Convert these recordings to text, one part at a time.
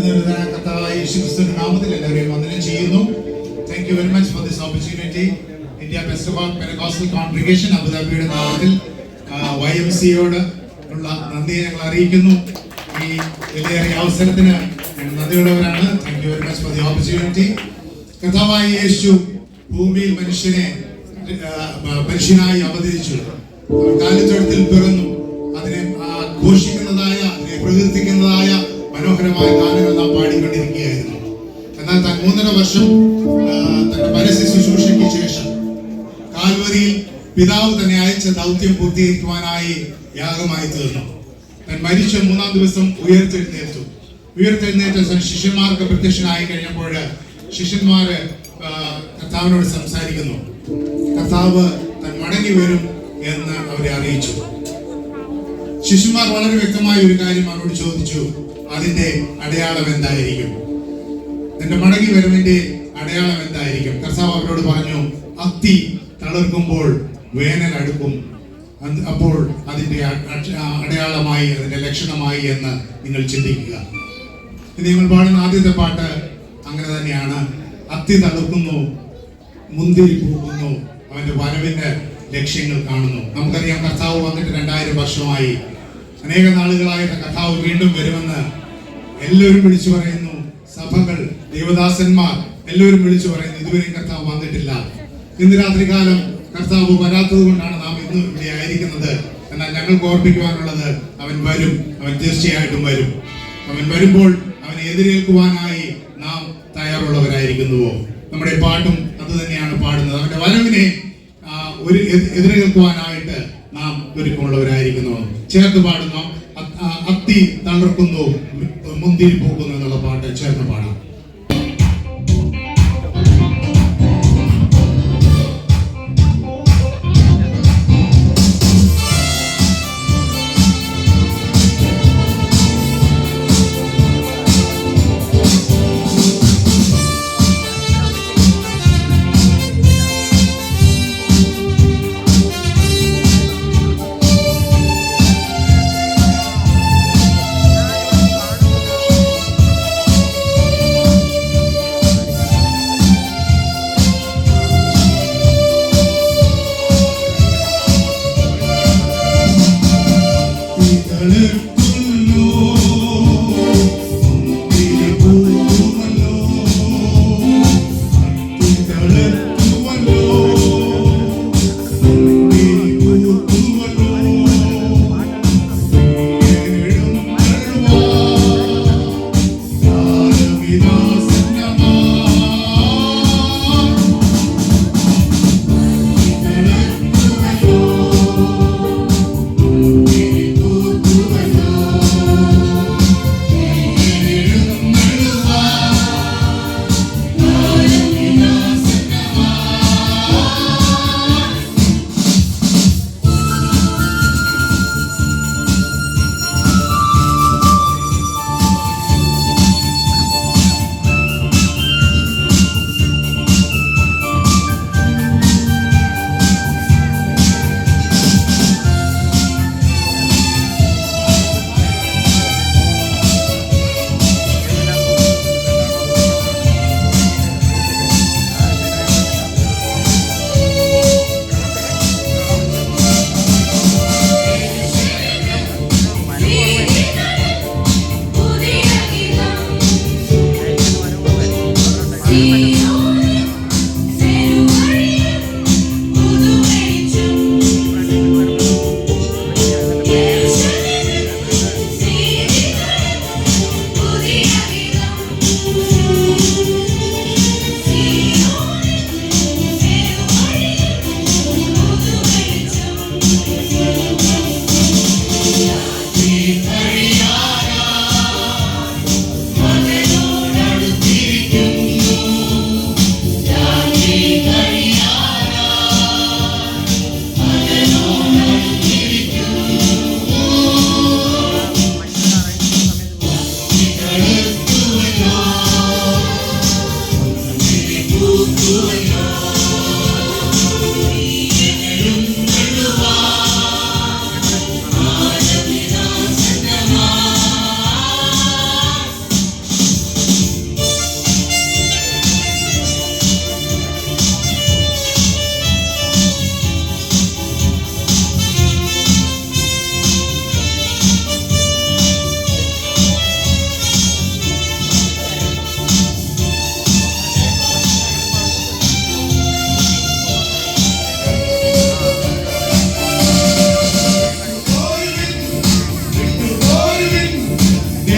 കർത്താവായ യേശുക്രിസ്തുവിന്റെ നാമത്തിൽ എല്ലാവരെയും വന്ദനം ചെയ്യുന്നു. Thank you very much for this opportunity. India Pentecostal Congregation അബുദാബിയുടെ നാമത്തിൽ YMCയോട് ഉള്ള നന്ദി ഞങ്ങൾ അറിയിക്കുന്നു. ഈ വിലയേറിയ അവസരത്തിന് നന്ദിയുള്ളവരാണ്. Thank you very much for the opportunity. കർത്താവായ യേശു ഭൂമിയിൽ മനുഷ്യനായി അവതരിച്ചു. കാലിത്തൊഴുത്തിൽ പിറന്നു. അതിനെ ഘോഷിക്കുന്നതായ, അതിനെ പ്രകീർത്തിക്കുന്നതായ മനോഹരമായ ഗാനങ്ങൾ നാം പാടിക്കൊണ്ടിരിക്കുകയായിരുന്നു. എന്നാൽ 3.5 വർഷം തന്റെ പരസ്യ ശുശ്രൂഷയ്ക്ക് ശേഷം കാൽവരിയിൽ പിതാവ് തന്നെ അയച്ച ദൗത്യം പൂർത്തീകരിക്കുവാനായി യാഗമായി തീർന്നു. താൻ മരിച്ച 3-ാം ദിവസം ഉയർത്തെഴുന്നേറ്റ ശിഷ്യന്മാർക്ക് പ്രത്യക്ഷനായി കഴിഞ്ഞപ്പോൾ ശിഷ്യന്മാര് കർത്താവിനോട് സംസാരിക്കുന്നു. കർത്താവ് താൻ മടങ്ങി വരും എന്ന് അവരെ അറിയിച്ചു. ശിഷ്യന്മാർ വളരെ വ്യക്തമായ ഒരു കാര്യം അവരോട് ചോദിച്ചു, അതിന്റെ അടയാളം എന്തായിരിക്കും? നിന്റെ മടങ്ങി വരവിന്റെ അടയാളം എന്തായിരിക്കും? കർത്താവ് അവരോട് പറഞ്ഞു, അത്തി തളിർക്കുമ്പോൾ വേനൽ അടുക്കും, അപ്പോൾ അതിന്റെ അടയാളമായി, അതിന്റെ ലക്ഷണമായി എന്ന് നിങ്ങൾ ചിന്തിക്കുക. ഇത് നിങ്ങൾ പാടുന്ന ആദ്യത്തെ പാട്ട് അങ്ങനെ തന്നെയാണ്. അത്തി തളിർക്കുന്നു, മുന്തിരി പൂക്കുന്നു, അവന്റെ വരവിന്റെ ലക്ഷ്യങ്ങൾ കാണുന്നു. നമുക്കറിയാം, കർത്താവ് വന്നിട്ട് 2000 വർഷമായി. അനേക നാളുകളായിട്ട് കർത്താവ് വീണ്ടും വരുമെന്ന് എല്ലാവരും വിളിച്ചു പറയുന്നു. സഭകൾ, ദേവദാസന്മാർ എല്ലാവരും വിളിച്ചു പറയുന്നു. ഇതുവരെയും കർത്താവ് വന്നിട്ടില്ല. ഇന്ന് രാത്രികാലം കർത്താവ് വരാത്തത് കൊണ്ടാണ് നാം ഇന്ന് ഇവിടെ ആയിരിക്കുന്നത്. എന്നാൽ ഞങ്ങൾക്ക് ഓർപ്പിക്കുവാനുള്ളത്, അവൻ വരും, അവൻ തീർച്ചയായിട്ടും വരും. അവൻ വരുമ്പോൾ അവനെ എതിരേൽക്കുവാനായി നാം തയ്യാറുള്ളവരായിരിക്കുന്നുവോ? നമ്മുടെ പാട്ടും അത് തന്നെയാണ് പാടുന്നത്. അവന്റെ വരവിനെ എതിരേൽക്കുവാനായിട്ട് നാം ഒരുക്കമുള്ളവരായിരിക്കുന്നു. ചേർത്ത് പാടുന്നു, അത്തി തളിർക്കുന്നു, മുന്തിരി പൂക്കുന്നു എന്നുള്ള പാട്ട് ചേർന്ന് പാടാം.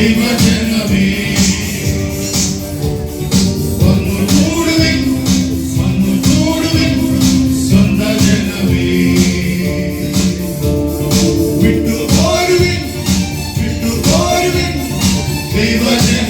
ദൈവജനമേ വന്നു കൂടുവിൻ സ്വന്ത ജനമേ വിട്ടുപോരുവിൻ ദൈവജനമേ